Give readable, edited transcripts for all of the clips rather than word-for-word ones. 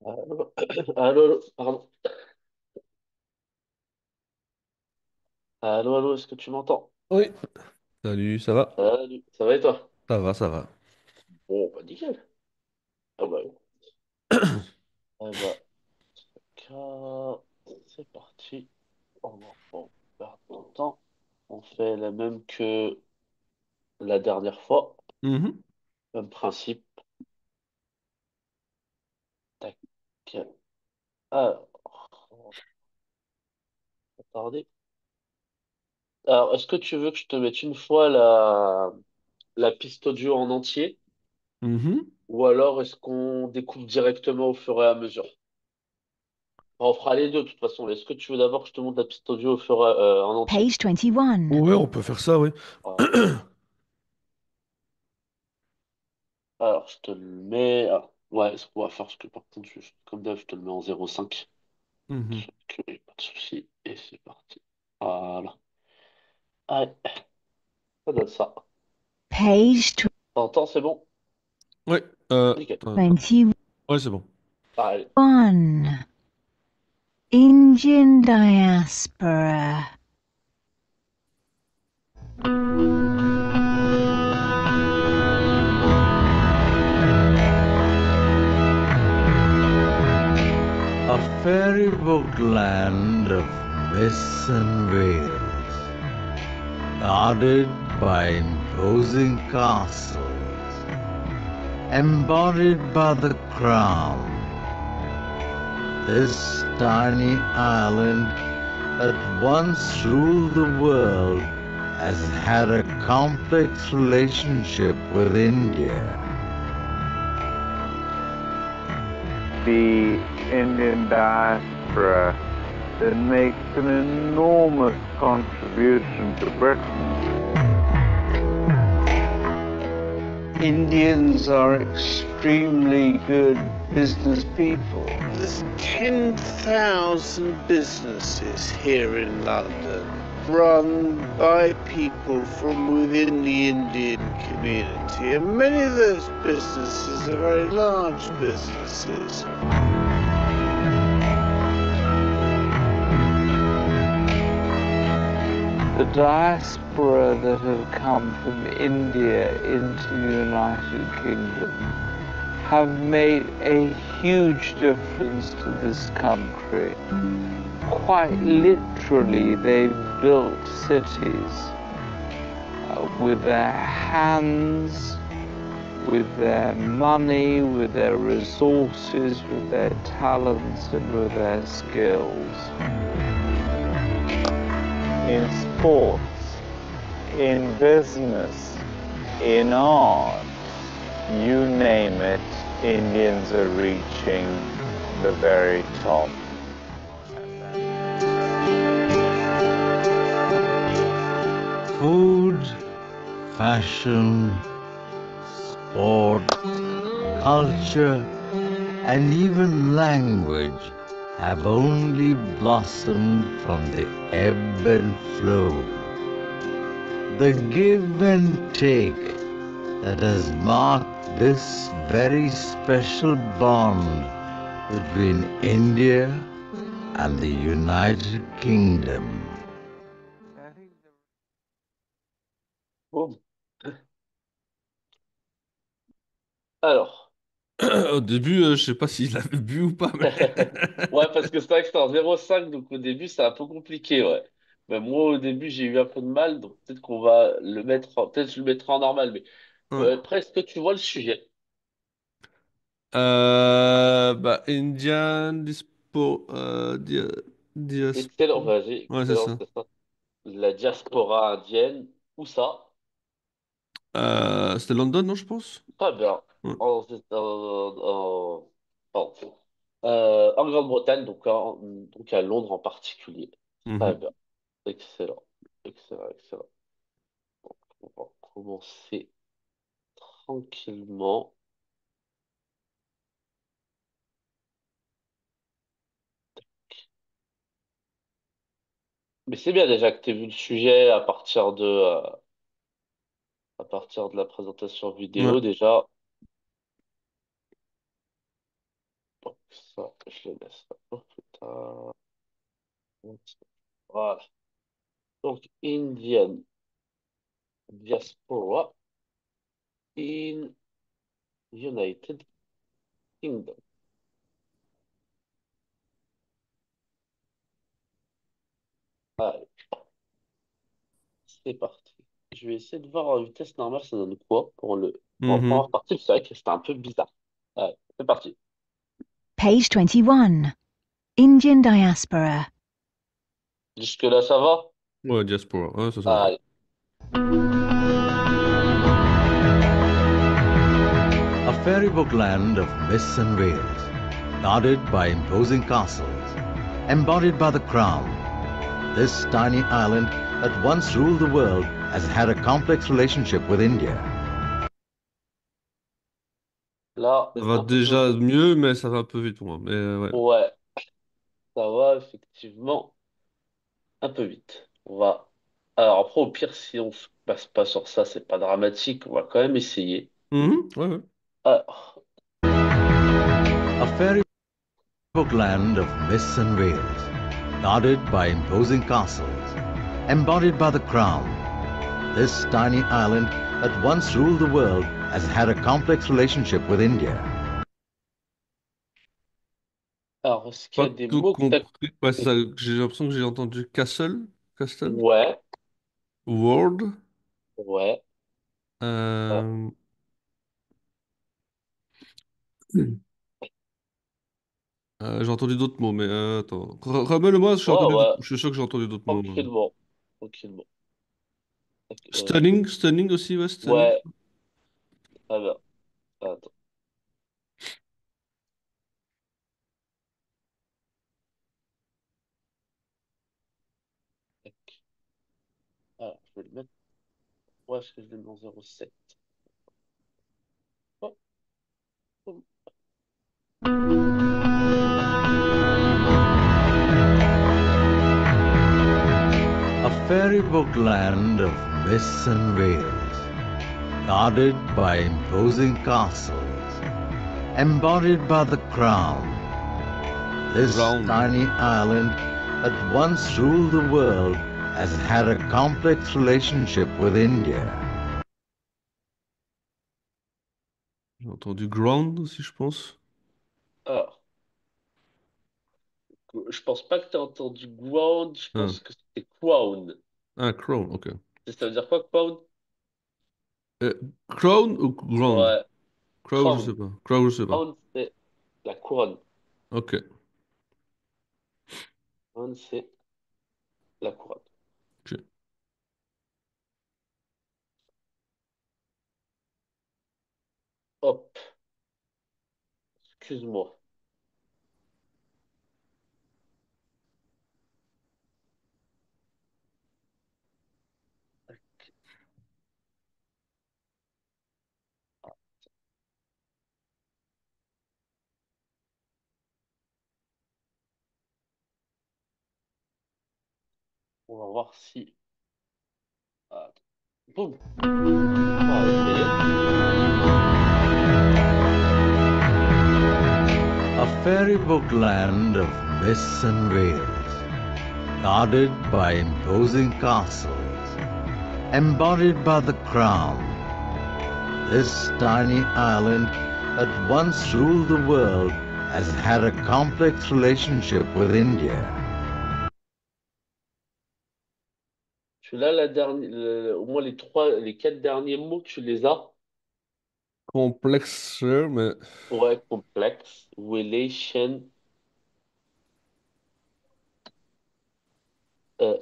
Allô, allô, pardon. Allô, est-ce que tu m'entends? Oui. Salut, ça va? Salut, ça va et toi? Ça va, ça va. Bon, bah nickel. Ah bah, ah bah, c'est parti. On perd pas de temps. On fait la même que la dernière fois. Mhm. Même principe. Tac. Alors, on va pas tarder. Alors, est-ce que tu veux que je te mette une fois la piste audio en entier? Mhm. Ou alors est-ce qu'on découpe directement au fur et à mesure? On fera les deux de toute façon. Est-ce que tu veux d'abord que je te montre la piste audio en entier? Page 21. Ouais, on peut faire ça, oui. Voilà. Alors, je te le mets. Ah, ouais, ce qu'on va faire, parce que par contre, comme d'hab, je te le mets en 0,5. Mhm. Pas de souci. Et c'est parti. Voilà. Allez, ça donne ça. Page T'entends, c'est bon? Ouais. Nickel. Attends. 21. Ouais, c'est bon. Allez. Indian diaspora. A fairy book land of myths and veils, guarded by imposing castles, embodied by the crown. This tiny island that once ruled the world has had a complex relationship with India. The Indian diaspora that makes an enormous contribution to Britain. Indians are extremely good business people. There's 10,000 businesses here in London run by people from within the Indian community, and many of those businesses are very large businesses. The diaspora that have come from India into the United Kingdom have made a huge difference to this country. Quite literally, they've built cities with their hands, with their money, with their resources, with their talents, and with their skills. In sports, in business, in art, you name it, Indians are reaching the very top. Food, fashion, sport, culture, and even language have only blossomed from the ebb and flow. The give and take that has marked this very special bond between India and the United Kingdom. Boum. Alors. Au début, je sais pas s'il avait bu ou pas, mais... Ouais, parce que c'est vrai que c'était en 0,5, donc au début, c'est un peu compliqué, ouais. Mais moi, au début, j'ai eu un peu de mal, donc peut-être qu'on va le mettre, peut-être je le mettrai en normal, mais Ouais. presque tu vois le sujet. Bah, Indian Excellent, diaspora. vas-y, Ouais, c'est excellent, ça. c'est ça. La diaspora indienne, où ça? C'était London, non, je pense? Pas bien. Ouais. Pardon. En Grande-Bretagne, donc à Londres en particulier. Pas Mhm. bien. Excellent, excellent, excellent. On va commencer tranquillement. Mais c'est bien déjà que tu aies vu le sujet à partir de la présentation Ouais. vidéo déjà. Bon. ça, je le laisse là pour plus tard. Voilà. Donc, Indian diaspora in United Kingdom. Allez, c'est parti. Je vais essayer de voir en vitesse normale, ça donne quoi pour la première Mhm. partie. C'est vrai que c'était un peu bizarre. Allez, c'est parti. Page 21. Indian diaspora. Jusque-là, ça va? Ouais, diaspora. Ouais, ça va. Allez. A fairy-book land of myths and veils, guarded by imposing castles, embodied by the crown. This tiny island that once ruled the world has had a complex relationship with India. Là, Ça c'est va un peu plus déjà compliqué. mieux, mais ça va un peu vite pour moi. Mais ouais. Ouais, ça va effectivement un peu vite. On va. Alors après, au pire, si on se passe pas sur ça, c'est pas dramatique. On va quand même essayer. Mhm. Ouais, ouais. Alors, A fairy-book land of myths and veils, guarded by imposing castles, embodied by the crown. This tiny island that once ruled the world has had a complex relationship with India. est-ce qu'il y Pas a des tout mots que t'as... compris. Ouais, c'est ça. J'ai l'impression que j'ai entendu Castle. Castle. Ouais, World. ouais. euh, Euh, j'ai entendu d'autres mots, mais attends. Remets-le-moi, ouais, ouais. je suis sûr que j'ai entendu d'autres mots. Tranquillement. Tranquillement. Euh, Stunning, stunning aussi, ouais, stunning. ouais, très bien. Attends. Alors, je vais le mettre. Ouais, est-ce que je le mets en 07? Oh, oh. A fairy-book land of myths and veils, guarded by imposing castles, embodied by the crown. This Round. tiny island that once ruled the world has had a complex relationship with India. J'ai entendu ground aussi, je pense. Alors, je pense pas que tu as entendu ground, je Ah, pense que c'était crown. ah, crown, ok. Ça veut dire quoi, crown? Euh, crown ou ground? Ouais, Crow, je sais crown. pas. Crow, je sais pas. Crown, c'est la couronne. Ok. Crown, c'est la couronne. Ok. Hop, excuse-moi. On va voir si... Ah, boum. On va essayer. A fairy-book land of myths and veils, guarded by imposing castles, embodied by the crown. This tiny island that once ruled the world has had a complex relationship with India. Celui-là, la dernière, au moins les quatre derniers mots, tu les as. Complexe, mais. Ouais, complexe. Relation, euh,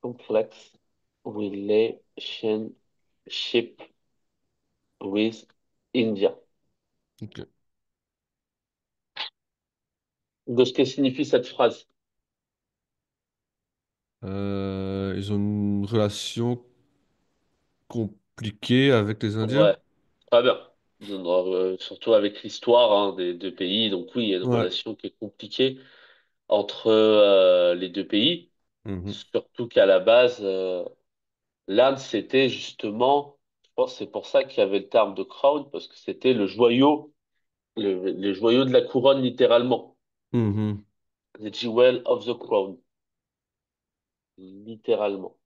complex. Relationship with India. Ok. De ce que signifie cette phrase. Ils ont une relation compliquée avec les Indiens? Ouais, très bien. Surtout avec l'histoire hein, des deux pays. Donc oui, il y a une Ouais. relation qui est compliquée entre les deux pays. Mhm. Surtout qu'à la base, l'Inde, c'était justement, je pense que c'est pour ça qu'il y avait le terme de crown, parce que c'était le joyau de la couronne littéralement. Mhm. The Jewel of the Crown. Littéralement.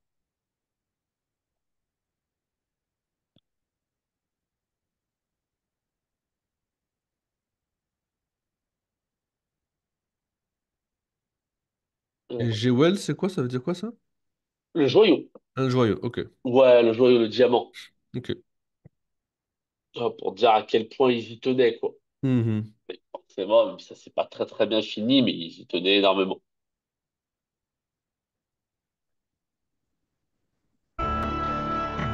Et Jewel, c'est quoi? Ça veut dire quoi ça? Le joyau. Un joyau, ok. Ouais, le joyau, le diamant. Ok. Pour dire à quel point ils y tenaient, quoi. Mhm. Mais forcément, même si ça c'est pas très très bien fini, mais ils y tenaient énormément.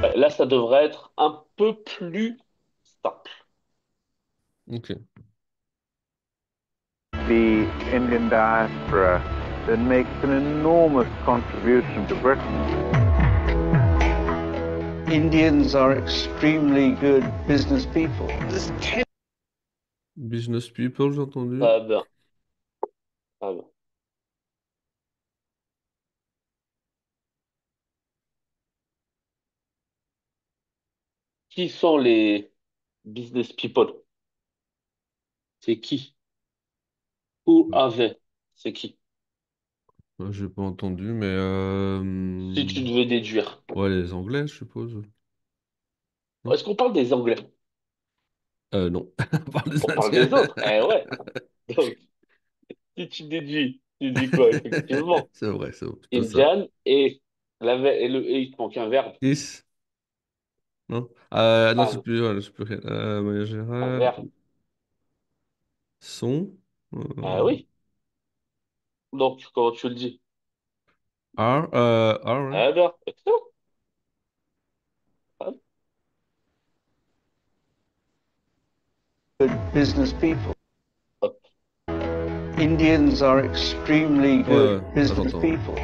Ouais, là, ça devrait être un peu plus simple. Ok. The Indian diaspora that makes an enormous contribution to Britain. Indians are extremely good business people. There's 10 Business people, j'ai entendu. Très bien, très bien. Qui sont les business people? C'est qui? Ou avait? C'est qui? J'ai pas entendu, mais Si tu devais déduire. ouais, les Anglais, je suppose. Non? Est-ce qu'on parle des Anglais? Non. On parle des On parle Indiens. des autres. Eh ouais. Donc, si tu déduis, tu dis quoi, effectivement? C'est plutôt ça. Indian et il te manque un verbe. Is? Non? Non, Ah, c'est plus, ouais, c'est plus rien. Manière un générale. verbe. Sont. Ah oui. Donc, comment tu le dis? Are, ouais. Ah bien, excellent. Ah, Good business people. hop. Indians are extremely Ouais, good ouais, ça business j'entends. people.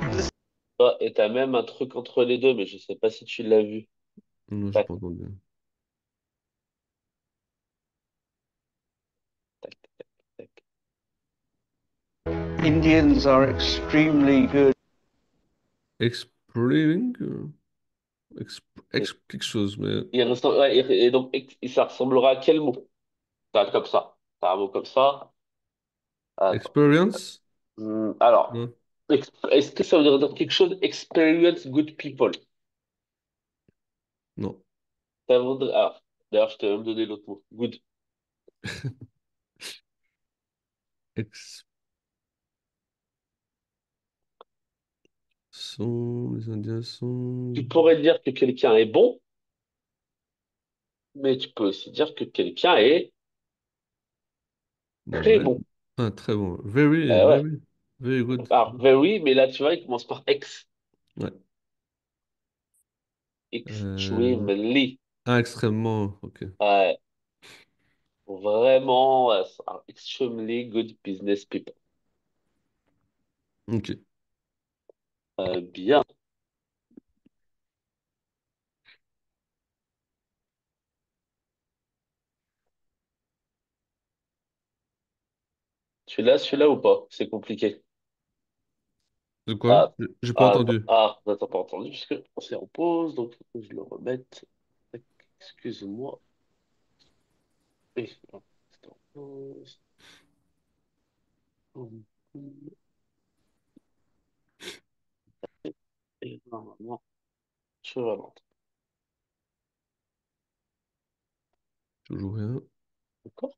Ah, et t'as même un truc entre les deux, mais je sais pas si tu l'as vu. Non, j'ai Tac, pas entendu. tac, tac. Indians are extremely good. Exploring? Et, Quelque chose, mais. ouais, et donc, ça ressemblera à quel mot? T'as comme ça. T'as un mot comme ça. Attends. Experience? Alors, Non? est-ce que ça veut dire quelque chose? Experience good people. Non. Ça voudrait, alors, d'ailleurs, je t'ai même donné l'autre mot. Good. Ex sont. Les Indiens Tu sont. pourrais dire que quelqu'un est bon, mais tu peux aussi dire que quelqu'un est très Ouais. bon. Ah, très bon. Very, Ouais. very, very good. Alors, very, mais là, tu vois, il commence par ex. Ouais. Euh, Extremely. Ah, extrêmement. Ok. Ouais. Vraiment, ouais, extremely good business people. Ok. Bien. Celui-là ou pas? C'est compliqué. De quoi? Ah, J'ai pas attends, entendu. on n'a pas entendu, puisque on s'est en pause, donc il faut que je le remette. Tac, excuse-moi. Non, c'est en pause. Et normalement, je vais l'entendre. Toujours rien. D'accord?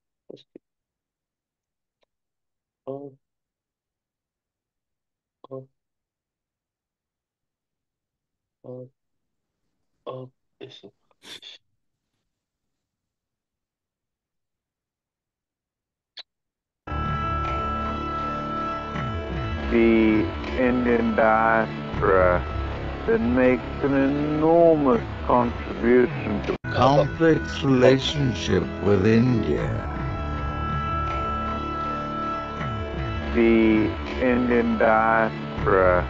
Hop, hop, hop, hop, et c'est The Indian diaspora that makes an enormous contribution to Complex relationship with India. the Indian diaspora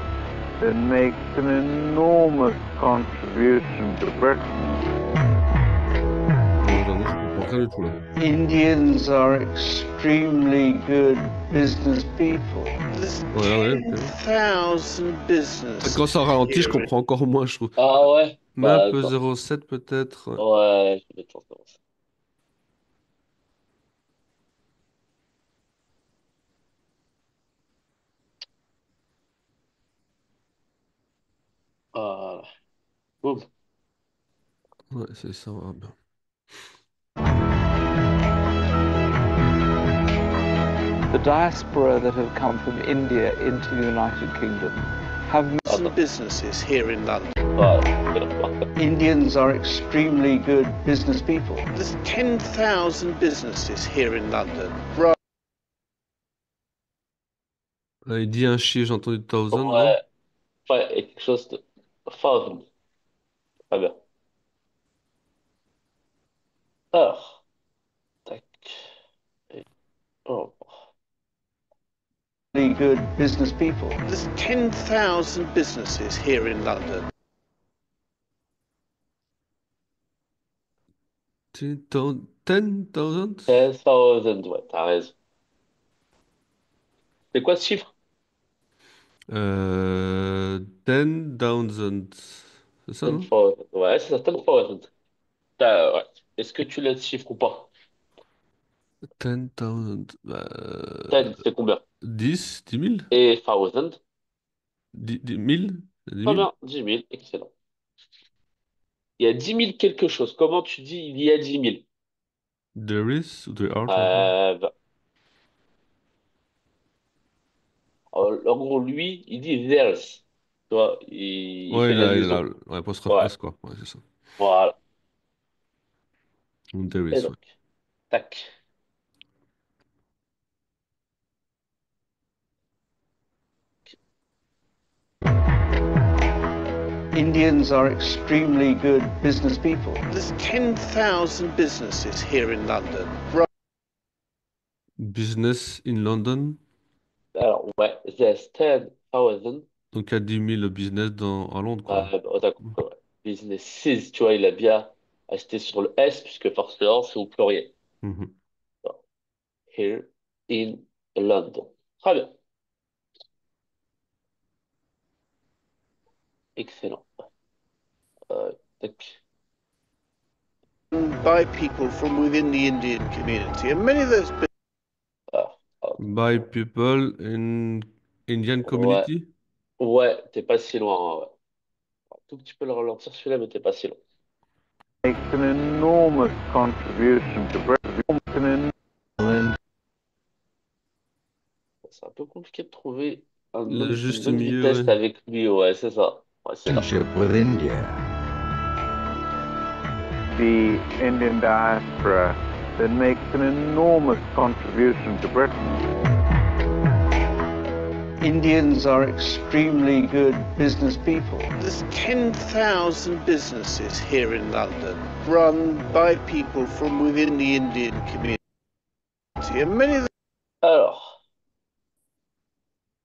that makes an enormous contribution to Britain. J'avoue, je comprends rien du tout là. Indians are extremely good business people. There's Ouais, ok. 10,000 business. Quand ça ralentit, je comprends encore moins, je trouve. Ah ouais? Map Bah attends. 07 peut-être. Ouais. Ouais, je vais tenter ça. Voilà. Boum. Ouais, c'est ça, va bien. The diaspora that have come from India into the United Kingdom have Ah Some bah, businesses here in London. voilà. Indians are extremely good business people. There's 10,000 businesses here in London. Right. Il dit un chiffre, j'ai entendu 1000, non? Ouais, ouais, et quelque chose de fun. Très bien. Alors, tac. Et- oh. Really good business people. There's 10,000 businesses here in London. 10,000? 10,000, ouais, t'as raison. C'est quoi ce chiffre? 10,000. C'est ça, non? 10,000. Ouais, c'est ça, 10,000. Ouais. Est-ce que tu l'as ce chiffre ou pas? 10,000. 10, c'est combien? 10 000? Et 1000? 10 000? 10 Très 000? bien, 10 000, excellent. Il y a 10 000 quelque chose. Comment tu dis il y a 10 000? There is ou there are, je sais pas. Bah, en gros, lui, il dit there's. Tu vois, il Ouais, fait la il a liaison. l'apostrophe Ouais, S, quoi. Ouais, c'est ça. voilà. Ou there Et is, ouais. donc, tac. Indians are extremely good business people. There's 10,000 businesses here in London. Right. Business in London. Alors, ouais, there's 10,000. Donc il y a 10 000 business à Londres, quoi. Oh, d'accord, ouais. Businesses, tu vois, il a bien acheté sur le S, puisque forcément, c'est au pluriel. Mhm. Here in London. Très bien. Excellent. Tac. By people from within the Indian community. And many of those Ah, ah, By people in Indian ouais, community? ouais, t'es pas si loin. Ouais. Un tout petit peu le ralentir celui-là, mais t'es pas si loin. Makes an enormous contribution to Britain. C'est un peu compliqué de trouver Le une juste bonne milieu, vitesse ouais. avec lui. Ouais, c'est ça. Ouais, c'est là. Relationship with India. The Indian diaspora that makes an enormous contribution to Britain. Indians are extremely good business people. There's 10,000 businesses here in London run by people from within the Indian community. And many of Alors,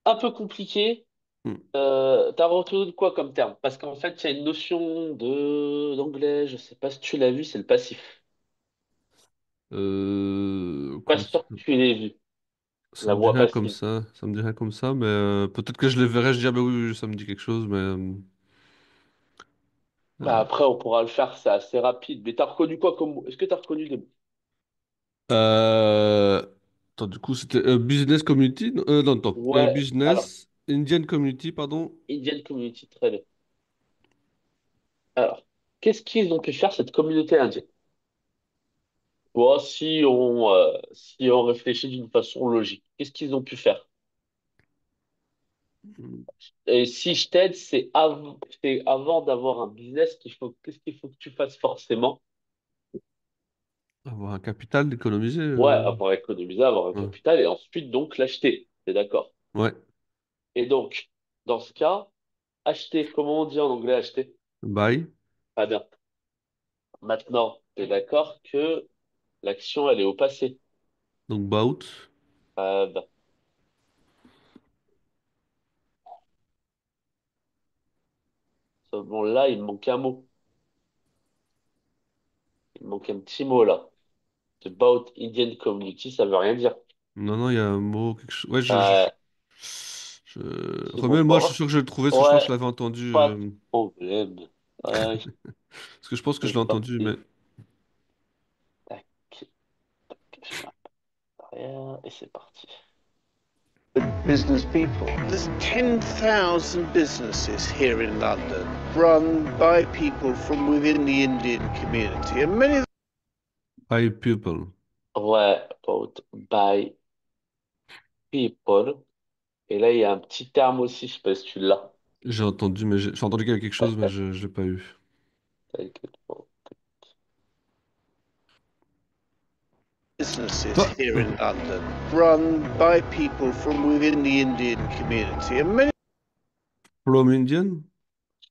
un peu compliqué. Hmm. T'as retenu quoi comme terme? Parce qu'en fait, il y a une notion d'anglais, je sais pas si tu l'as vu, c'est le passif. Pas Comme ça, sûr que tu l'aies vu, ça la me dit voix rien comme passive. ça. Ça me dit rien comme ça, mais peut-être que je les verrai, je dis, ah bah oui, oui, ça me dit quelque chose, mais. Bah Euh, après, on pourra le faire, c'est assez rapide. Mais t'as reconnu quoi comme mot? Est-ce que t'as reconnu des mots? euh, Attends, du coup, c'était business community? Non, non, attends. Ouais, alors, Business Indian community, pardon. Indian Community, très bien. Alors, qu'est-ce qu'ils ont pu faire, cette communauté indienne? Bon, si on réfléchit d'une façon logique, qu'est-ce qu'ils ont pu faire? Et si je t'aide, c'est avant d'avoir un business qu'est-ce qu'il faut que tu fasses forcément? Avoir un capital d'économiser. Ouais, avoir économisé, avoir un Ouais. capital et ensuite donc l'acheter. T'es d'accord? Ouais. Et donc, dans ce cas, acheter, comment on dit en anglais acheter? Buy. Pas bien. Maintenant, t'es d'accord que l'action, elle est au passé. Donc bought. Bah, seulement là, il me manque un mot. Il me manque un petit mot là. About Indian Community, ça veut rien dire. Non, non, il y a un mot, quelque chose. Ouais, Euh, c'est bon. Remets-moi, je Oh, suis sûr que je vais le trouver, parce que je pense que ouais, je l'avais entendu. pas de problème. Ouais, Parce que je pense que je c'est l'ai entendu, mais. parti. Tac, tac, je marque derrière et c'est parti. business people. There's 10,000 businesses here in London run by people from within the Indian community, and many of By people. Ouais, bought by people. Et là, il y a un petit terme aussi, je sais pas si tu l'as. J'ai entendu, mais j'ai entendu qu'il y avait quelque chose, mais je l'ai pas eu. T'inquiète pas. businesses Toi, here in London run by people from within the Indian community, and many from Indian?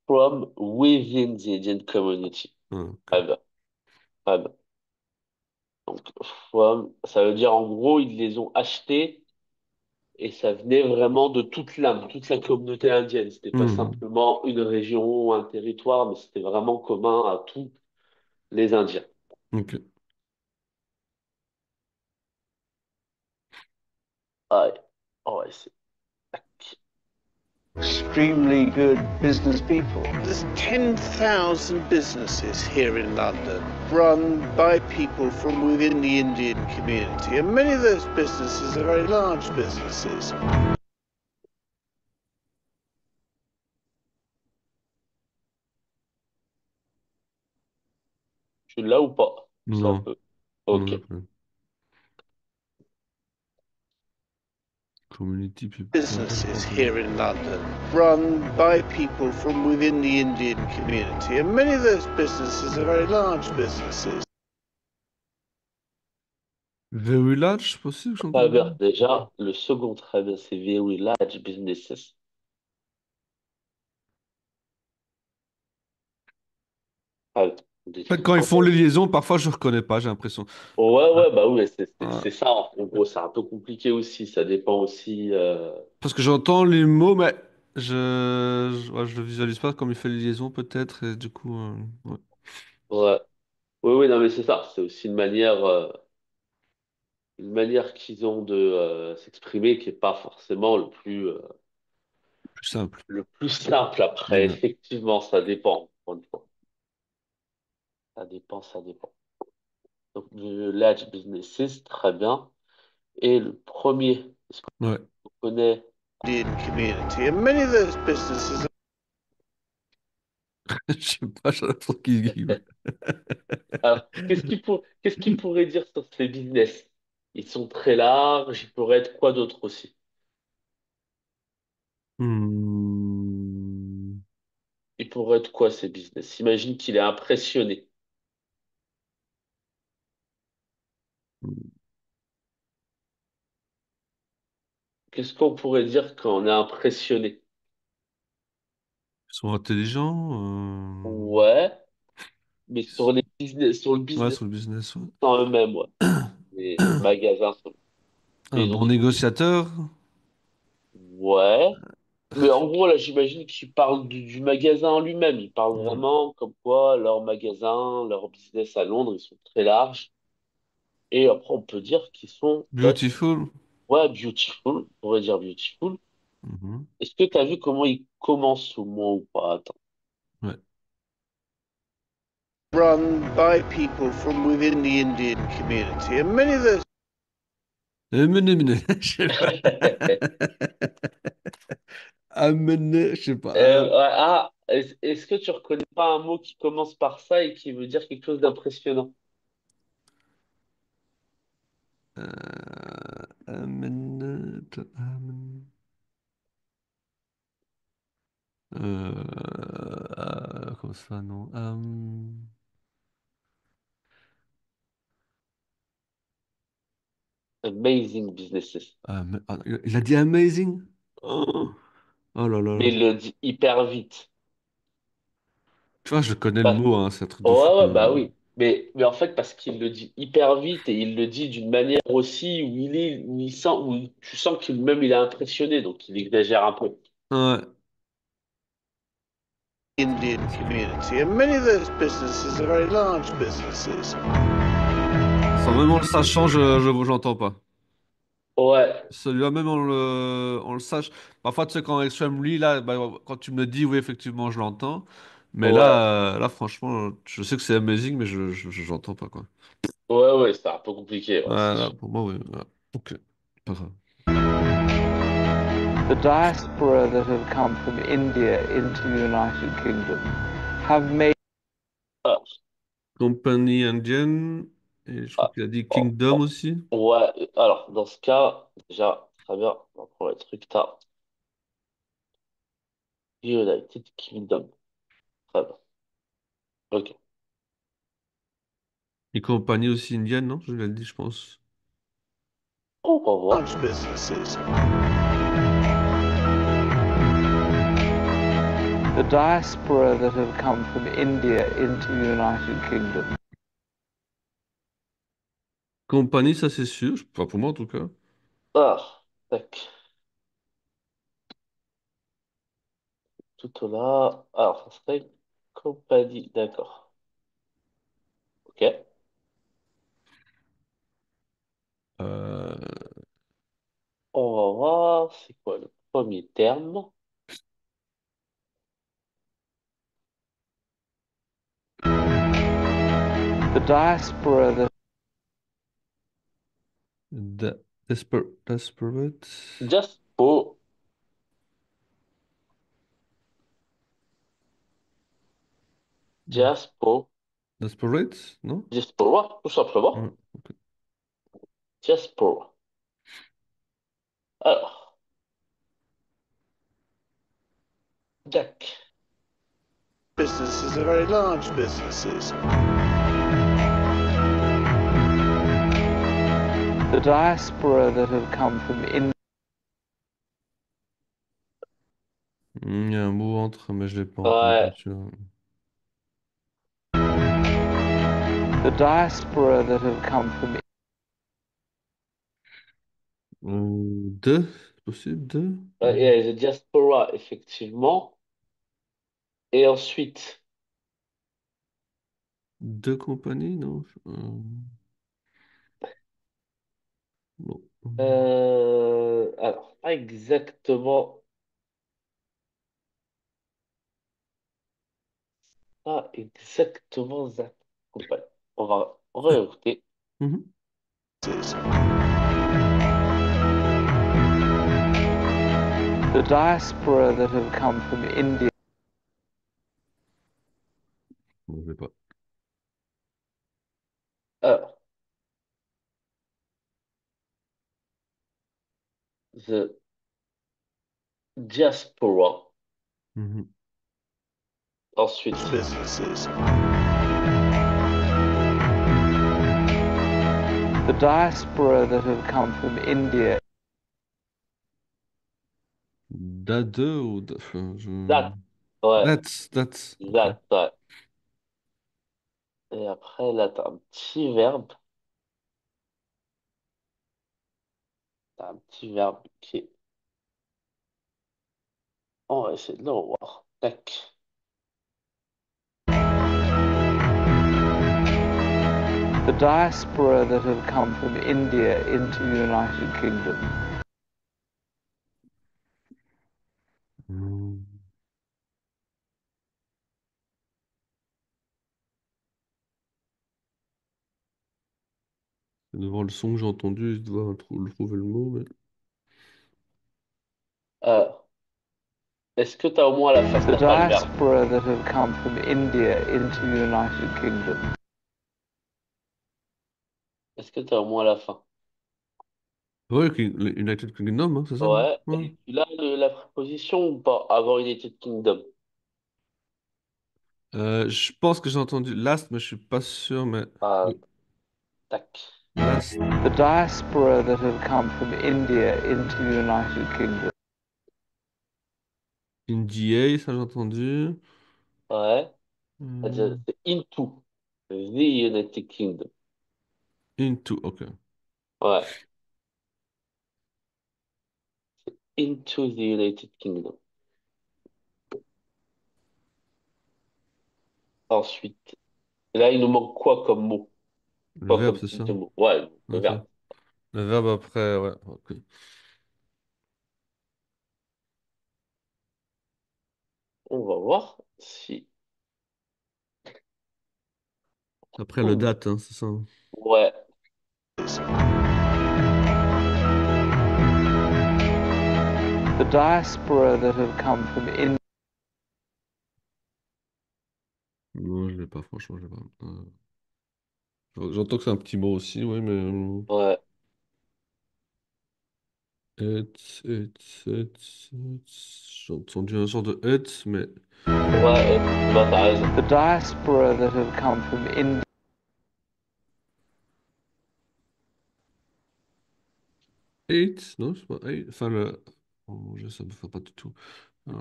From within the Indian community. Ah, ok. Très bien, très bien. Donc, from, ça veut dire en gros, ils les ont achetés et ça venait vraiment de toute la communauté indienne. C'était pas Hmm, simplement une région ou un territoire, mais c'était vraiment commun à tous les Indiens. ok. Ah ouais, ah ouais, c'est tac. Extremely good business people. there's 10,000 businesses here in London run by people from within the Indian community, and many of those businesses are very large businesses. Tu l'as ou pas? C'est un Non, peu. non, Ok. j'ai pas. Community people. Businesses here in London run by people from within the Indian community, and many of those businesses are very large businesses. Very large, possible, j'ai Très bien. entendu. Déjà, le second très bien, c'est very large businesses. Ah, des En fait, trucs quand ils en font les fait. liaisons, parfois je reconnais pas, j'ai l'impression. Ouais, ouais, bah oui, Ouais. c'est ça. En gros, c'est un peu compliqué aussi. Ça dépend aussi. Parce que j'entends les mots, mais ouais, je le visualise pas comme il fait les liaisons, peut-être, et du coup, ouais. Ouais. Oui, oui, non, mais c'est ça. C'est aussi une manière qu'ils ont de s'exprimer qui est pas forcément Plus simple. le plus simple. Après, Ouais. effectivement, ça dépend. Encore une fois. Ça dépend, ça dépend. Donc, le large businesses, très bien. Et le premier, est-ce Ouais. qu'on connaît? Indian community, and many of those businesses Je sais pas, j'ai l'impression qu'il... Alors, qu'est-ce qu'il pourrait dire sur ces business? Ils sont très larges, il pourrait être quoi d'autre aussi? Hmm. Il pourrait être quoi ces business? Imagine qu'il est impressionné. Qu'est-ce qu'on pourrait dire quand on est impressionné? Ils sont intelligents. Ouais, mais sur les business, sur le Ouais, business sur le business, ouais. en eux-mêmes, ouais. Les magasins, Un ils ont bon des... négociateur. Ouais. Mais en gros, là, j'imagine qu'ils parlent du magasin en lui-même. Ils parlent Hmm. vraiment comme quoi leur magasin, leur business à Londres, ils sont très larges. Et après, on peut dire qu'ils sont, Beautiful. ouais, beautiful. On pourrait dire beautiful. Mhm. Est-ce que tu as vu comment ils commencent ce mot ou pas? Attends. Ouais. run by people from within the Indian community, and many of those Je sais pas. Amener, je sais pas. Ouais, est-ce que tu reconnais pas un mot qui commence par ça et qui veut dire quelque chose d'impressionnant? Amener, comme ça, non. Amazing businesses. Il a dit amazing? Oh, oh là là Mais là. il le dit hyper vite. Tu vois, je connais le Bah, mot, hein, c'est un truc de fou. ouais, ouais, bah oui. Mais en fait, parce qu'il le dit hyper vite et il le dit d'une manière aussi où il sent, où tu sens qu'il même il est impressionné, donc il exagère un peu. Ouais. Indian community, and many of those businesses are very large businesses. Sans même en le sachant, j'entends pas. Ouais, Celui-là, même on le sache. Parfois, tu sais, quand Extremely, là, bah, quand tu me le dis, oui, effectivement, je l'entends. Mais ouais, là, franchement, je sais que c'est amazing, mais j'entends pas, quoi. ouais, ouais, c'est un peu compliqué, ouais, c'est Voilà, sûr. pour moi, oui. Voilà. Ok, pas grave. The diaspora that have come from India into the United Kingdom have made Ah, Compagnie indienne. Et je crois ah, qu'il a dit oh, Kingdom oh. aussi. Ouais, alors, dans ce cas, déjà, très bien. On va prendre le truc, t'as United Kingdom. Très bien. Ok. Et compagnie aussi indienne, non? Je l'ai dit, je pense. On va voir. large businesses. the diaspora that have come from India into the United Kingdom Compagnie, ça c'est sûr. Enfin, pour moi en tout cas. Ah, tac. Tout au là. Alors, ça serait compagnie. D'accord. Ok. Euh, On va voir. C'est quoi le premier terme? the diaspora that Desperate. Just pour. Just pour. Desperate, non? Just pour. Ouais, tout Ouais, simplement. ok. Just pour. Alors, tac. Businesses are very large businesses. the diaspora that have come from India Il y a un mot entre, mais je l'ai pas en tête, bien Ouais. sûr. the diaspora that have come from Deux, c'est possible, deux? Il y a The Diaspora, effectivement. Et ensuite, Deux compagnies, non? Non. alors, pas exactement. Pas exactement ça. Compagnie. On va écouter. Mhm. the diaspora that have come from India Non, je l'ai pas. Alors, The Diaspora. Mhm. Ensuite, Businesses. the diaspora that have come from India Deux ou enfin, that. Ouais, That's, ok. that, ouais. Et après, là, t'as un petit verbe. T'as un petit verbe qui est. On va essayer de le revoir. Tac. the diaspora that have come from India into the United Kingdom Hmm. Devant le son que j'ai entendu, je dois trouver le mot, mais... Euh, Est-ce que t'as au moins la face? the T'as pas le verbe. diaspora that have come from India into the United Kingdom Est-ce que t'as au moins la fin? Ouais, le United Kingdom, hein, c'est ça, non? Ouais. Ouais. Et tu l'as la préposition ou pas? Avant United Kingdom. Je pense que j'ai entendu last, mais je suis pas sûr, mais... Ah, Oui, tac. last, the diaspora that have come from India into the United Kingdom NDA, ça j'ai entendu. Ouais. Euh, C'est into the United Kingdom. Into, ok. Ouais. Into the United Kingdom. Ensuite, là, il nous manque quoi comme mot? Le Quoi verbe, comme c'est type ça? de mot? Ouais, le Ok. verbe. Le verbe après, ouais, ok. On va voir si. Après le Hmm. date, hein, c'est ça? Ouais. the The diaspora that have come from India. Non, je l'ai pas, franchement, je l'ai pas. J'entends que c'est un petit mot aussi, ouais, mais. Ouais. J'ai entendu un genre de et, mais. Ouais, bah t'as raison. The diaspora that have come from India. Eight, non, c'est pas eight. Enfin, le. Oh mon Dieu, ça me fait pas du tout. Euh,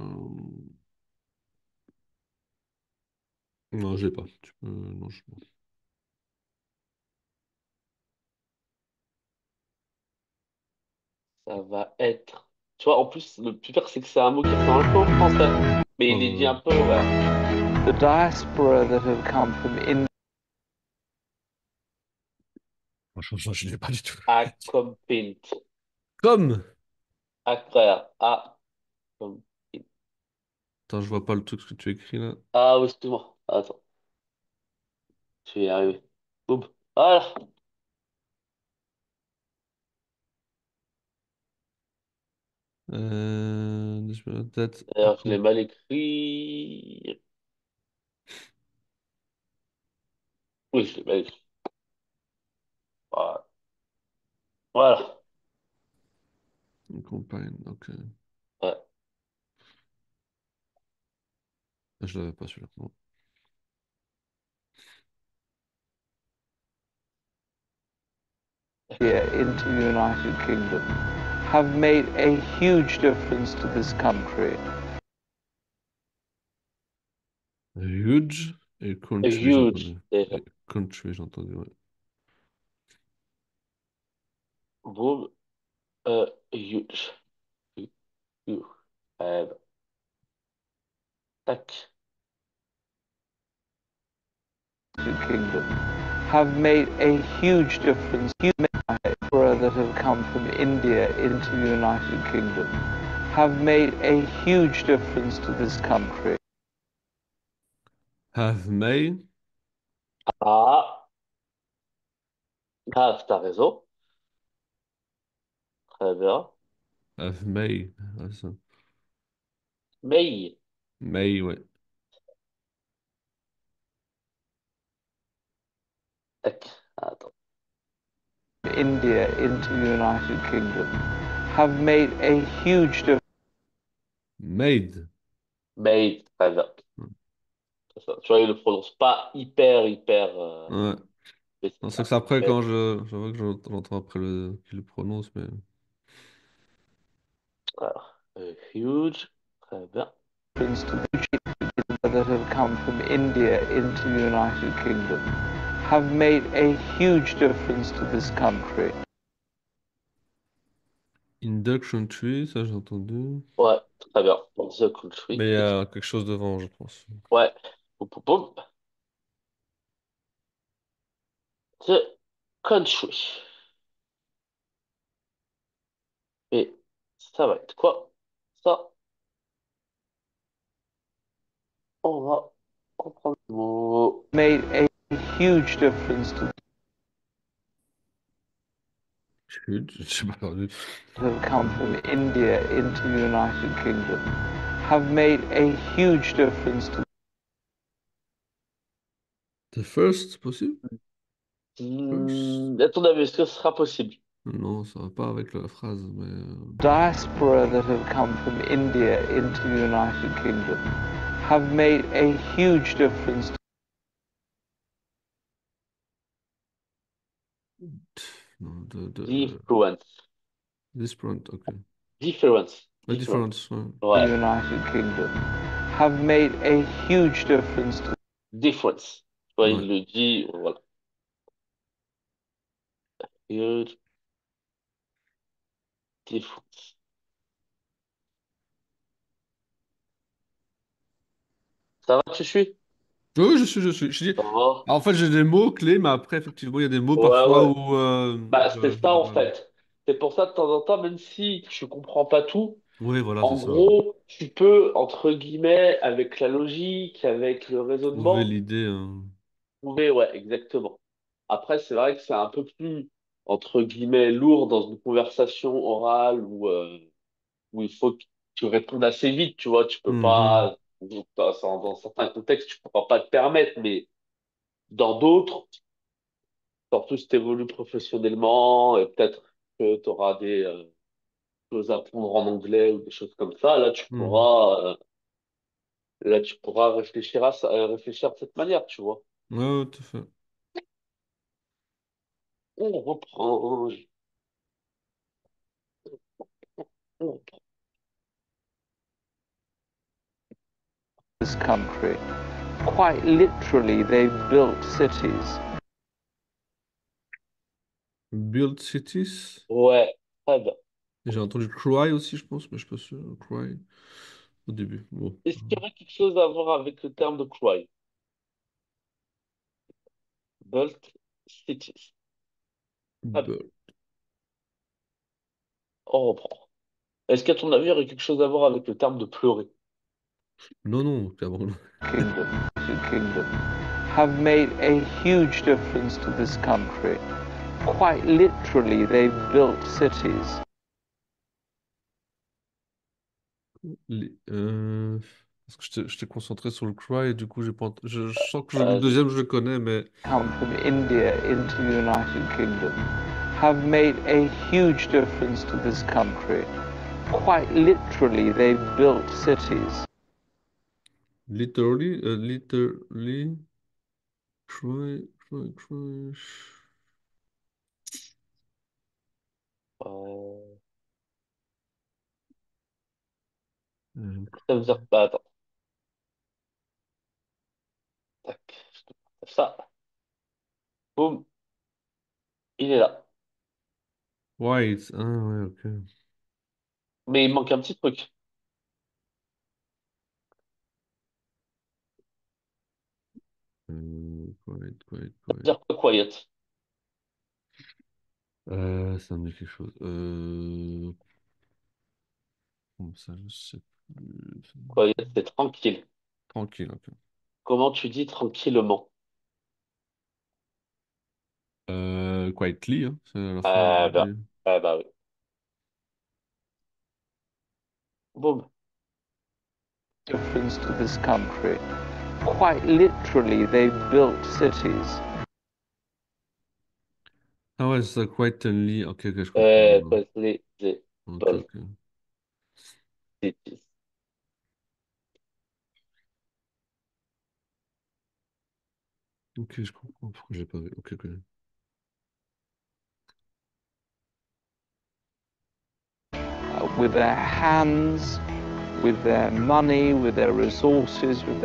Non, j'ai pas. Tu peux. Non, je. Ça va être. Tu vois, en plus, le plus pire, c'est que c'est un mot qui ressemble un peu au français. Mais il est dit un peu, ouais. The diaspora that have come from India. Franchement, je l'ai pas du tout. A comme paint. Comme. Frère. A comme paint. Attends, je vois pas le truc que tu écris là. Ah, oui, excuse-moi. Attends, je vais y arriver. Boum. Voilà. Je me tête. D'ailleurs, je l'ai mal écrit. Oui, je l'ai mal écrit. Voilà. Voilà. Compagne, ok. Ouais. Je l'avais pas celui-là. Bon. Here into the United Kingdom have made a huge difference to this country. Huge et country, j'ai Huge, entendu. déjà. Et country, j'ai entendu, ouais. Boum. Huge. Huge. Bah, tac. Kingdom have made a huge difference. Diaspora that have come from India into the United Kingdom have made a huge difference to this country. Have May. Ah. Ah, t'as raison. Très bien. Have May. Ouais, ça. Mais. May, ouais. Tac. Attends. India into the United Kingdom have made a huge difference. Made. Mais. Très bien. C'est ça. Tu vois, il le prononce pas hyper. Ouais. Mais Non, c'est c'est que ça. c'est après Mais. quand je vois que j'entends après qu'il le prononce, mais. Alors, huge. Très bien. That have come from India into the United Kingdom have made a huge difference to this country. Induction tree, ça j'ai entendu. Ouais, très bien. The country. Mais il y a quelque chose devant, je pense. Ouais. Boum, boum, boum. The country. Et ça va être quoi? Ça, on va reprendre le mot. Made a huge difference to Chut, je sais pas entendu. have come from India into the United Kingdom have made a huge difference to The first, possible? First? À ton avis, est-ce que ce sera possible? Non, ça va pas avec la phrase, mais. diaspora that have come from India into the United Kingdom have made a huge difference to Non, Difference. Different, ok. Difference. La Difference. différence, ouais. the Ouais. United Kingdom have made a huge difference to Difference. Tu vois, il Ouais. le dit, voilà. Huge difference. Ça va, tu suis? Oui, je suis. Ça va? En fait, j'ai des mots clés, mais après, effectivement, il y a des mots Ouais, parfois ouais. où Bah, c'est j'ai ça, du en mal. fait. C'est pour ça, de temps en temps, même si tu comprends pas tout, Oui, voilà, c'est en ça. gros, tu peux, entre guillemets, avec la logique, avec le Trouver raisonnement, l'idée, hein. trouver, ouais, exactement. Après, c'est vrai que c'est un peu plus, entre guillemets, lourd dans une conversation orale où il faut tu réponds assez vite, tu vois, tu peux Mhm. pas, dans certains contextes, tu pourras pas te permettre, mais dans d'autres, surtout si tu évolues professionnellement, et peut-être que tu auras des choses à apprendre en anglais ou des choses comme ça, Mhm. là, tu pourras réfléchir réfléchir de cette manière, tu vois. Ouais, ouais, tout à fait. On reprend, on reprend. This country. Quite literally, they've built cities. Build Cities. Ouais, très bien. J'ai entendu Cry aussi, je pense, mais je suis pas sûr. Cry au début. Bon. Est-ce qu'il y aurait quelque chose à voir avec le terme de cry? Built cities. Très bien. Build. On reprend. Est-ce qu'à ton avis, il y aurait quelque chose à voir avec le terme de pleurer? Non, non, clairement. Kingdom have made a huge difference to this country. Quite literally, they've built cities. Parce que j'étais concentré sur le Cry et du coup, j'ai pas je sens que le Vas-y. deuxième, je le connais, mais Come from India into the United Kingdom have made a huge difference to this country. Quite literally, they've built cities. literally, Cry. Euh, Euh, ça veut dire, bah, attends. Tac. Je te partage ça. Boum. Il est là. White. Ah, ouais, ok. Mais il manque un petit truc. Ça veut Quiet. dire quoi, quiet? Ça me dit quelque chose. Comme ça, je sais Quiet, plus. c'est tranquille. Tranquille, ok. Comment tu dis tranquillement? Quietly, hein, c'est à la fin. Ah bah, ah bah oui. Boum. Difference to this country. Quite literally, they've built cities. Ah ouais, c'est ça, quietly. Ok, ok, je comprends. Quietly, they Ok, built ok. cities. Ok, je comprends pourquoi j'ai pas vu. Ok, ok. With their hands, with their money, with their resources, with their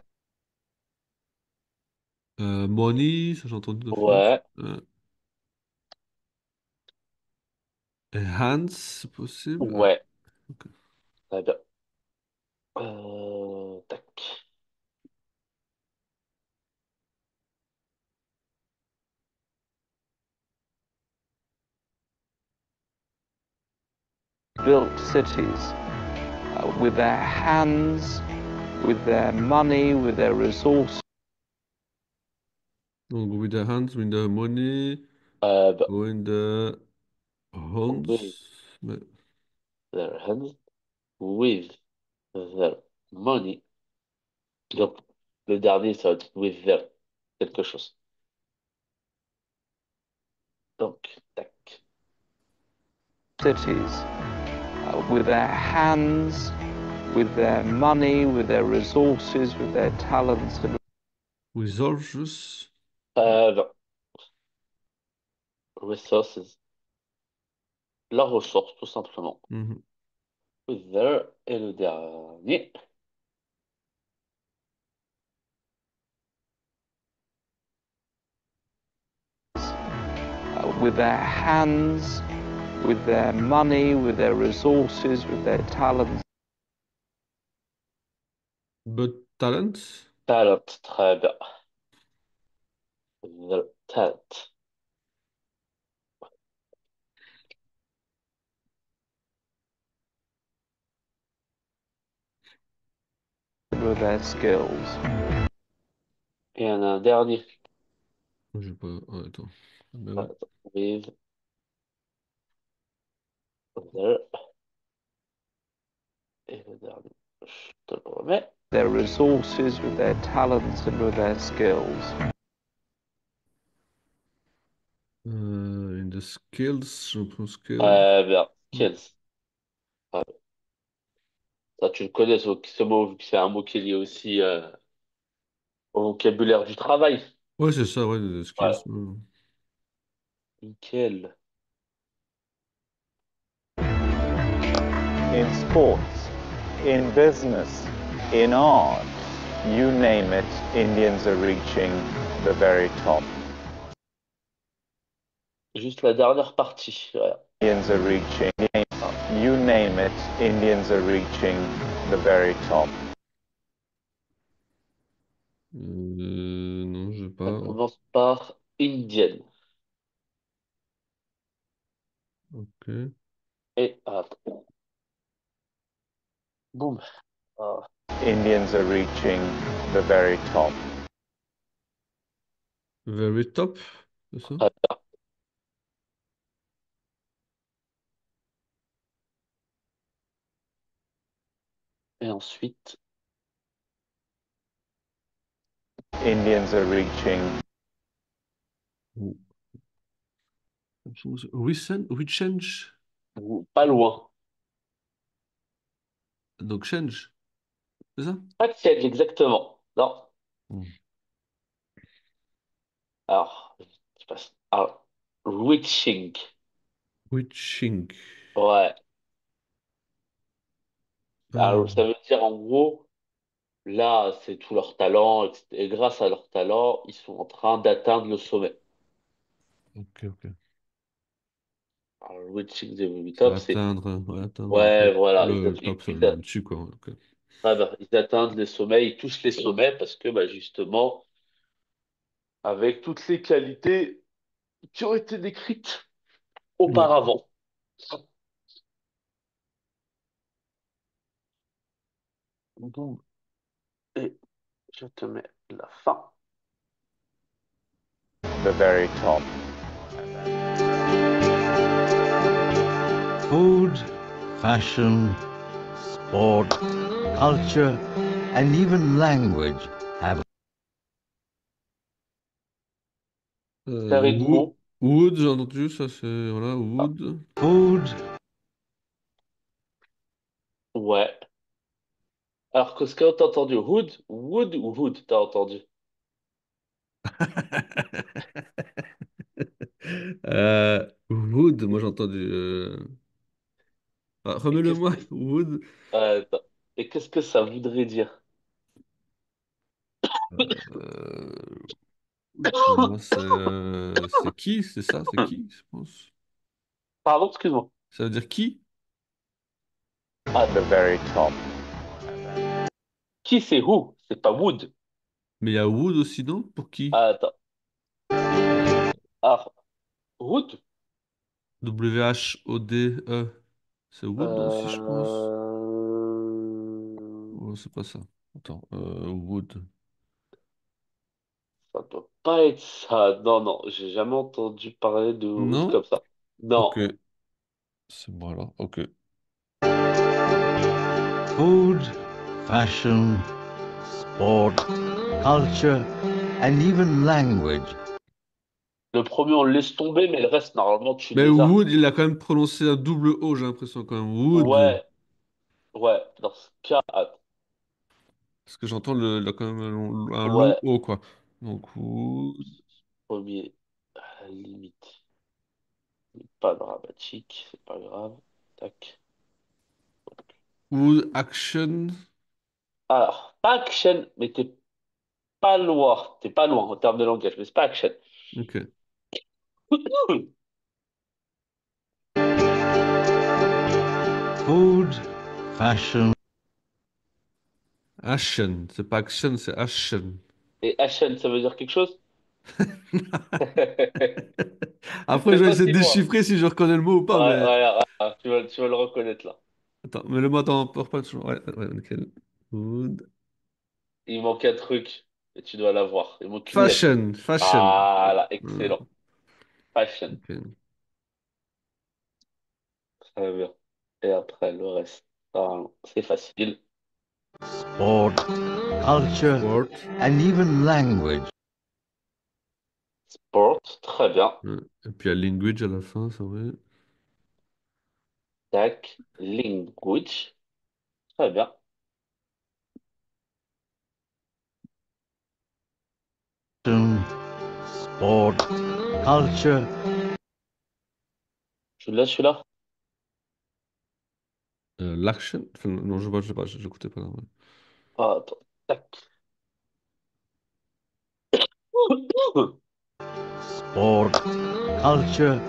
Money, ça j'ai entendu deux fois. Ouais, Et hands, c'est possible. ouais. Ok. Très bien. Tac. built cities. With their hands, with their money, with their resources. Donc, with the hands, with the money, Bah, with the with hands. Mais- their hands, with their money. Donc, le dernier, ça va être with their quelque chose. Donc, tac. Cities. With their hands, with their money, with their resources, with their talents and Resources. Bah, resources. La ressource, tout simplement. Mhm. With their, et le dernier. with their hands, with their money, with their resources, with their talents. But talent. Talent, très bien. Their talent. With their skills. Et il y en a un dernier. J'ai pas. Ah, attends. Ah, bah oui. Attends, with their Et le dernier, je te le remets. their resources, with their talents, and with their skills. In the skills, je prends skills. Bien, skills. Ouais. Ça, tu le connais, ce mot, vu que c'est un mot qui est lié aussi au vocabulaire du travail. Ouais, c'est ça, ouais, the Ouais, skills. Ouais. nickel. In sports, in business, in art, you name it, Indians are reaching the very top. Juste la dernière partie. Voilà. Indians are reaching, you name it, Indians are reaching the very top. Non, je vais Ça pas. commence par indienne. Ok. Et attends. Boum. Ah, Indians are reaching the very top. Very top, c'est ça? très bien. Et ensuite, Indians are reaching Oh. Recent, rechange. pas loin. Donc change, c'est ça? Pas de siècle, exactement. Non. Hmm. Alors, je passe. Alors, reaching. Reaching. Ouais. Ah, Alors, ça veut dire en gros, là, c'est tout leur talent, etc. Et grâce à leur talent, ils sont en train d'atteindre le sommet. ok, ok. Alors, reaching the C'est top, c'est. atteindre, ouais, atteindre Ouais, voilà, le top, ça veut dire ils, dessus, quoi. Ok. ah ben, ils atteignent les sommets, ils touchent les sommets parce que, bah, justement, avec toutes les qualités qui ont été décrites Ouais. auparavant. Boum. Et je te mets la fin. the very top. Food, fashion, sport, culture, and even language have Très rythmo. Wood, j'ai entendu, ça c'est. Voilà, wood. food, Ouais. Alors, qu'est-ce que t'as entendu? Hood? Wood ou hood, t'as entendu? Wood, moi j'ai entendu. Ah, Et qu'est-ce remets-le-moi, que, Wood. attends. Et qu'est-ce que ça voudrait dire? Euh, Pour moi, c'est qui, c'est ça, c'est qui, je pense. Pardon, excuse-moi. Ça veut dire qui? Ah, The very top. qui c'est who? C'est pas wood. Mais il y a Wood aussi, non? Pour qui? Ah, attends. Euh, Ah, wood? Whode. C'est Wood aussi, je pense. Euh... Oh, c'est pas ça. Attends, Wood. Ça doit pas être ça. Non, non, j'ai jamais entendu parler de wood Non? comme ça. Ok. Non. C'est moi là. Ok. food, fashion, sport, culture, and even language. Le premier, on le laisse tomber, mais le reste, normalement, tu Mais les as. Wood, il a quand même prononcé un double O, j'ai l'impression quand même. Wood. Ouais, ouais. Dans ce cas, Parce que j'entends il a quand même un long ouais. O, quoi. Donc, Wood. Premier, à la limite, pas dramatique, c'est pas grave. Tac. Wood Action. Alors, pas action, mais t'es pas loin. T'es pas loin en termes de langage, mais c'est pas action. Ok. Food, fashion, Action. C'est pas action, c'est action. Et action, ça veut dire quelque chose? Après, je C'est vais pas essayer de si loin. déchiffrer si je reconnais le mot ou pas, Ouais, mais. ouais, ouais, ouais, tu vas le reconnaître là. Attends, mais le mot dans pas toujours. Ouais, ouais, nickel. Wood. Il manque un truc et tu dois l'avoir. Il manque une lettre. Fashion. Fashion. Voilà, Voilà. excellent. Fashion. Ok. Très bien. Et après, le reste. C'est facile. sport, culture, Sport. and even language. Sport, très bien. Et puis il y a language à la fin, ça oui. Tac. Language, très bien. Sport, culture, Tu l'as celui-là? L'action? Enfin, non, je sais pas, j'écoutais pas. Ouais. Ah, attends. Tac. sport, culture,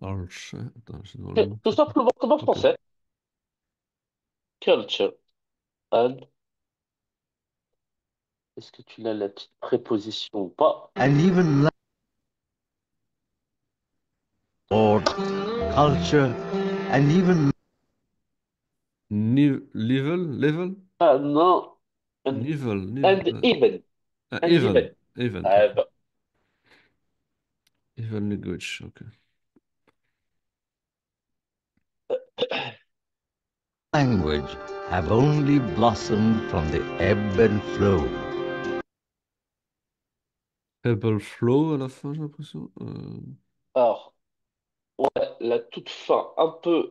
Arch. Attends, je dois le Ok, mot que tout ça fait. simplement comme en Ok. français. Culture. And, est-ce que tu l'as la petite préposition ou pas? and even sport, culture, and even Level? Ah non. And, Nivel. and even. And Even. even. Even, Ah, ok. bah. Even language, ok. language have only blossomed from the ebb and flow. Pebble Flow à la fin, j'ai l'impression. Alors, la toute fin, un peu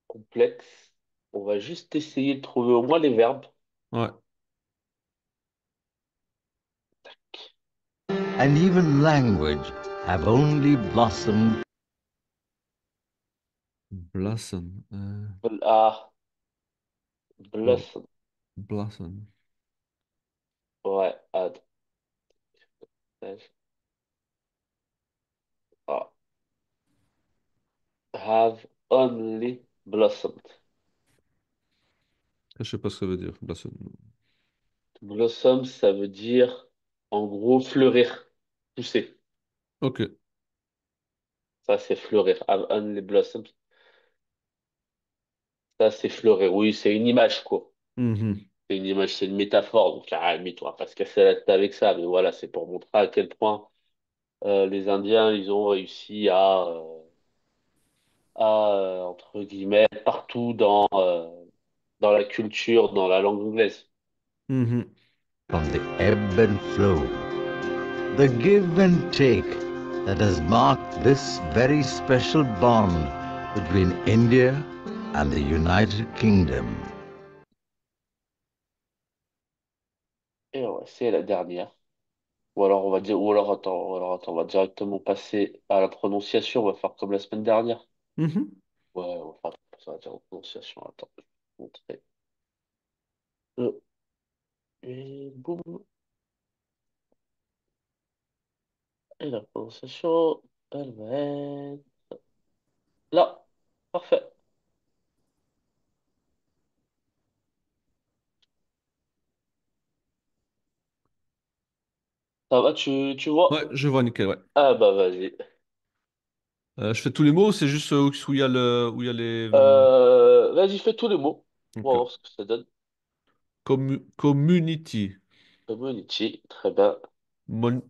complexe. On va juste essayer de trouver au moins les verbes. Ouais. And even language have only blossomed. Blossom. Ah, Oh, blossom. Blossom. Ouais, ah, have only blossomed. Je sais pas ce que ça veut dire. Blossom. Blossom, ça veut dire, en gros, fleurir, pousser. Ok. Ça, c'est fleurir. Have only blossomed. Ça, c'est fleurir. Oui, c'est une image, quoi. Mhm. C'est une image, c'est une métaphore. Donc, à la limite, on va pas se casser la tête avec ça. Mais voilà, c'est pour montrer à quel point les Indiens, ils ont réussi entre guillemets, partout dans la culture, dans la langue anglaise. Mhm. From the ebb and flow, the give and take that has marked this very special bond between India and the United Kingdom. Et ouais, c'est la dernière. Ou alors on va dire, ou alors attends, on va directement passer à la prononciation. On va faire comme la semaine dernière. Mhm. Ouais, on va faire ça, va dire la prononciation. Attends, je vais te montrer. Euh, et boum. Et la prononciation, elle va être là. Parfait. Ça va, tu Ouais, vois? je vois nickel, ouais. Ah bah vas-y. Je fais tous les mots, ou c'est juste où il y a où il y a les Vas-y, fais tous les mots. On va ok. voir ce que ça donne. Community, Community, très bien. Mon-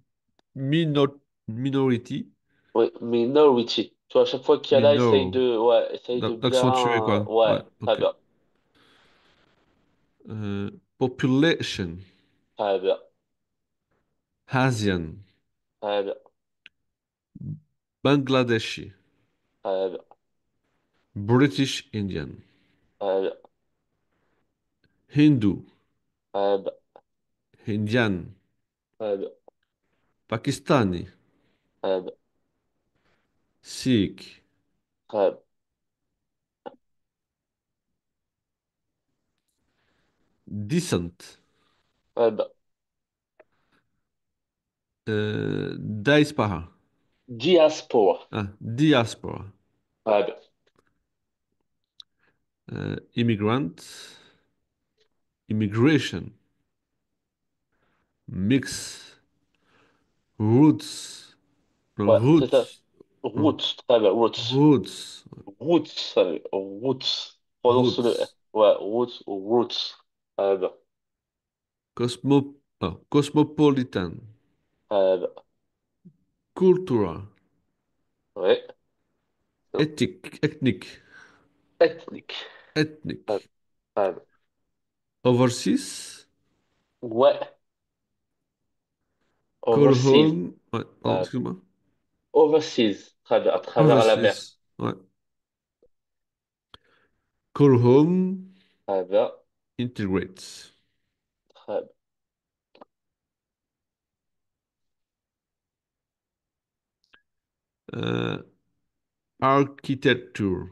minority, Oui, minority. Tu vois, à chaque fois qu'il y a là, minor, essaye de d'accentuer bien. quoi. Ouais, Ouais, très ok. bien, Population, très bien, Asian, très bien, Bangladeshi, très bien, British Indian, très bien, Hindu, très bien, Indian, très bien, Pakistani, très bien, Sikh, très bien, decent, très bien. diaspora, Diaspora, diaspora, très bien, immigrant, immigration, mix, roots, non, ouais, c'est ça. roots, non, Roots, très bien, roots. roots, Roots, très bien, roots. Prononce le R. roots, Ouais, roots ou roots. Très bien, cosmopolitan, très bien. cultural, Ouais, Éthique, ethnique, Ethnique. Ouais. ethnique. Ouais. Overseas, Ouais. call Overseas. home. Ouais, pardon, Ouais. excuse-moi. Overseas. Très bien. À travers la mer. Overseas, ouais. Call home, Très bien. integrate. Très bien. Euh, architecture,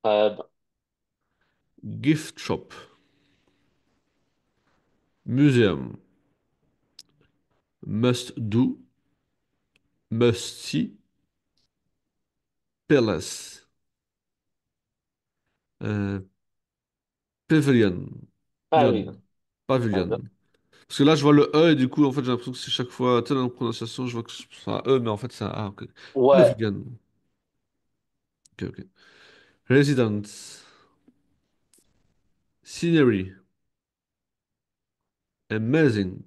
Très bien. gift shop, museum, must do, must see, palace, euh, pavilion, Paris. Très bien. pavilion. Parce que là, je vois le E et du coup, en fait, j'ai l'impression que c'est chaque fois, tu sais, dans la prononciation, je vois que c'est un E, mais en fait, c'est un A. Ok. Ouais. Pavilion. Ok, ok. Residence. Scenery. Amazing.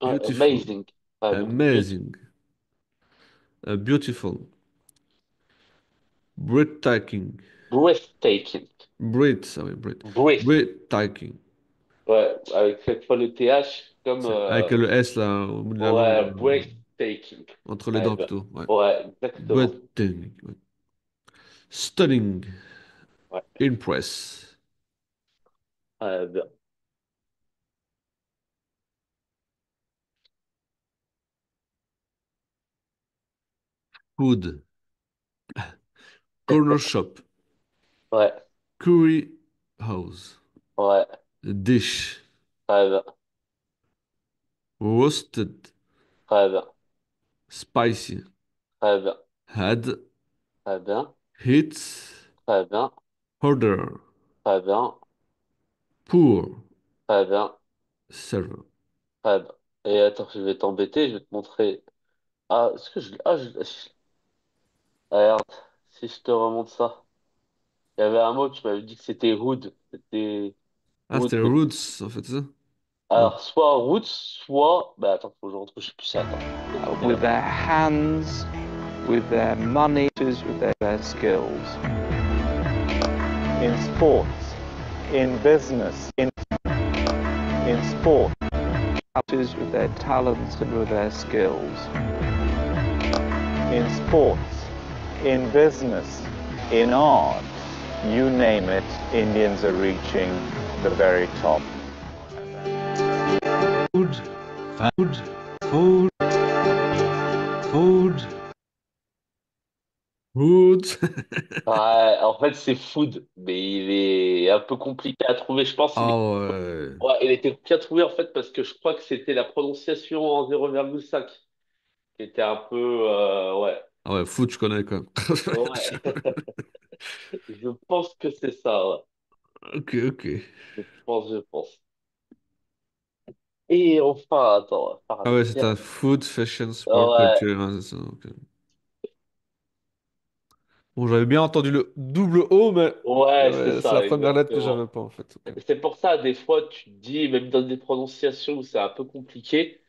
Ouais. Beautiful. Amazing. Très bien. Amazing. Beautiful. Breathtaking. Breathtaking. Breath, ah oui, breath. Breath. Breathtaking. Ouais. Avec cette fois le TH comme. Avec le S là, au bout de la langue, Ouais. Breathtaking. entre les Très dents bien. plutôt. Ouais. Ouais. Exactement. Breathtaking. Ouais. Stunning. Ouais. Impress. Très bien. Food. Corner shop. Ouais. Curry house. Ouais. Dish. Très bien. Roasted. Très bien. Spicy. Très bien. Had. Très bien. Hits. Très bien. Order. Très bien. Pour. Très bien. Serve. Très bien. Et attends, je vais t'embêter, je vais te montrer. Ah, est-ce que je... Ah, ah, regarde, si je te remonte ça. Il y avait un mot, tu m'avais dit que c'était hood. C'était Ah, hood. c'était Roots, en fait, c'est ça? Ouais. Alors, soit roots, soit... Bah attends, faut que je retrouve, je sais plus ça, attends. Je vais te donner With la- their hands, with their money, with their skills. In sports, in business, in sport, With their talents and with their skills. in sports, in business, in art, you name it, Indians are reaching the very top. Food, food, food, food. Roots. Ouais, en fait, c'est food, mais il est un peu compliqué à trouver, je pense. Ah ouais. Ouais, il était compliqué à trouver, en fait, parce que je crois que c'était la prononciation en 0,5 qui était un peu... ouais. Ah ouais, foot, je connais quand même. Ouais. Je pense que c'est ça, ouais. Ok, ok. Je pense. Et enfin, attends, on va faire Ah le ouais, c'est dernier. un food, fashion, sport, Ouais, culture. Hein, c'est ça, ok. Bon, j'avais bien entendu le double O, mais ouais, c'est c'est la ça, première lettre que exactement. j'avais pas en fait. Ok. C'est pour ça, des fois, tu te dis, même dans des prononciations où c'est un peu compliqué,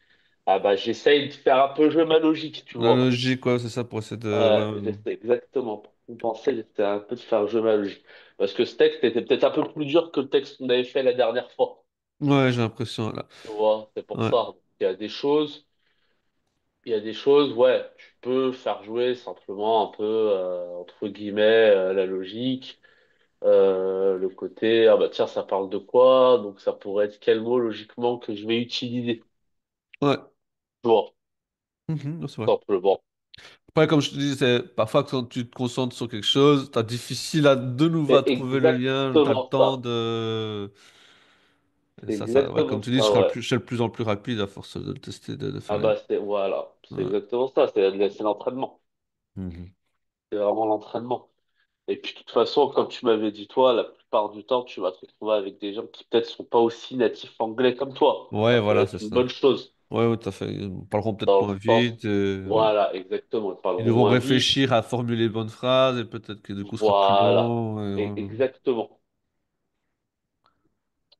ah bah, j'essaye de faire un peu jouer ma logique, tu La vois. logique, quoi, c'est ça pour essayer de. Ouais, Ouais, j'essaie exactement. Pour compenser, j'essaie un peu de faire jouer ma logique. Parce que ce texte était peut-être un peu plus dur que le texte qu'on avait fait la dernière fois. ouais, j'ai l'impression là. Tu vois, c'est pour Ouais, ça. Il y a des choses, ouais, tu peux faire jouer simplement un peu, entre guillemets, la logique. Le côté, ah bah tiens, ça parle de quoi? Donc ça pourrait être quel mot logiquement que je vais utiliser? ouais. Tu vois, Non, c'est vrai. simplement. Après, comme je te dis, c'est parfois quand tu te concentres sur quelque chose, t'as difficile à de nouveau à C'est trouver le lien, t'as le exactement temps ça. de. Et C'est ça, ouais, comme exactement tu dis, ça, ouais. je serai de plus en plus rapide à force de le tester, de Ah faire les. bah voilà, c'est Ouais. exactement ça. C'est l'entraînement. Mhm. C'est vraiment l'entraînement. Et puis de toute façon, comme tu m'avais dit toi, la plupart du temps, tu vas te retrouver avec des gens qui peut-être sont pas aussi natifs anglais comme toi. Ouais, Ça peut voilà, être c'est une ça. bonne chose. Ouais, ouais, tout à fait. Ils parleront peut-être Dans le moins sens, vite. Ouais. voilà, exactement. Ils Ils parleront devront moins vite. réfléchir à formuler les bonnes phrases et peut-être que du coup ce sera plus Voilà. long. Ouais. Exactement.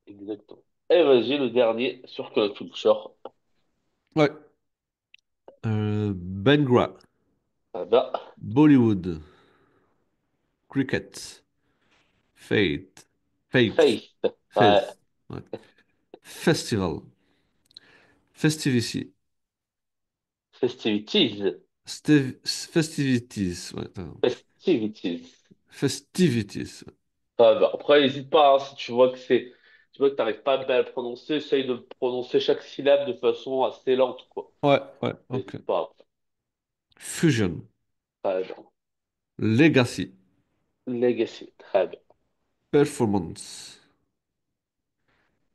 Exactement. Et vas-y, le dernier sur que tu le sors. Ouais. Bengra, Ah bah, Bollywood, Cricket. Fate. Fate. Faith. Ouais. Faith. Ouais. Festival. Festivity. Festivities. Festivities. Ouais, attends. Festivities. Festivities. Ouais, bah, après, n'hésite pas, hein, si tu vois que tu vois que t'arrives pas à bien le prononcer, essaye de prononcer chaque syllabe de façon assez lente, quoi. Ouais, ouais, ok. N'hésite pas. Fusion. Très bien. Legacy. Legacy. Très bien. Performance.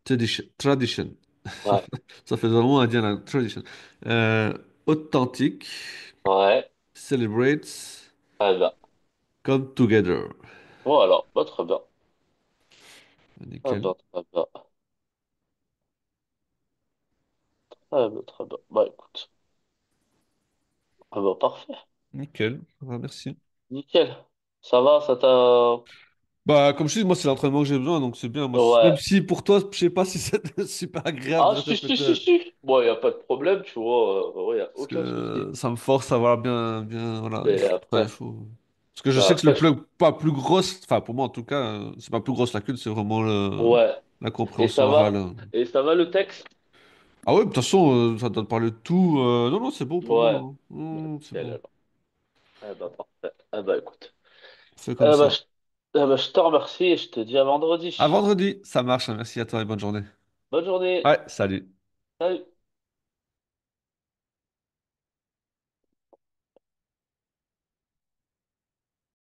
Tradition. Tradition. Ouais. Ça fait vraiment indien, la tradition. Authentique. Ouais. Celebrates. Très bien. Come together. Voilà. Bah, très bien. Très Nickel. bien, très bien. Très bien, très bien. Bah, écoute. Ah bah, parfait. Nickel. Ah, merci. Nickel. Ça va, ça t'a... Bah, comme je dis, moi, c'est l'entraînement que j'ai besoin, donc c'est bien. Moi, même Ouais. si pour toi, je sais pas si c'est super agréable de Ah, si, si, si, répéter. si. Bon, y a pas de problème, tu vois. Ouais, y a Parce aucun souci. que ça me force à avoir bien, bien, voilà. Mais Ouais, il après, faut. Parce que je bah, sais que c'est le après, plus, pas plus grosse, enfin, pour moi en tout cas, c'est pas plus grosse lacune, c'est vraiment ouais. la Et compréhension ça orale. va? Et ça va le texte? Ah ouais, de toute façon, ça doit te parler de tout. Non, non, c'est bon pour moi, Ouais. hein. Non, c'est Nickel, bon. alors. Ah bah, parfait. Ah bah, écoute. On fait comme Ah bah, ça. je... ah bah, je te remercie et je te dis à À vendredi. vendredi, ça marche, hein. Merci à toi et bonne journée. Bonne journée. Ouais, salut. Salut.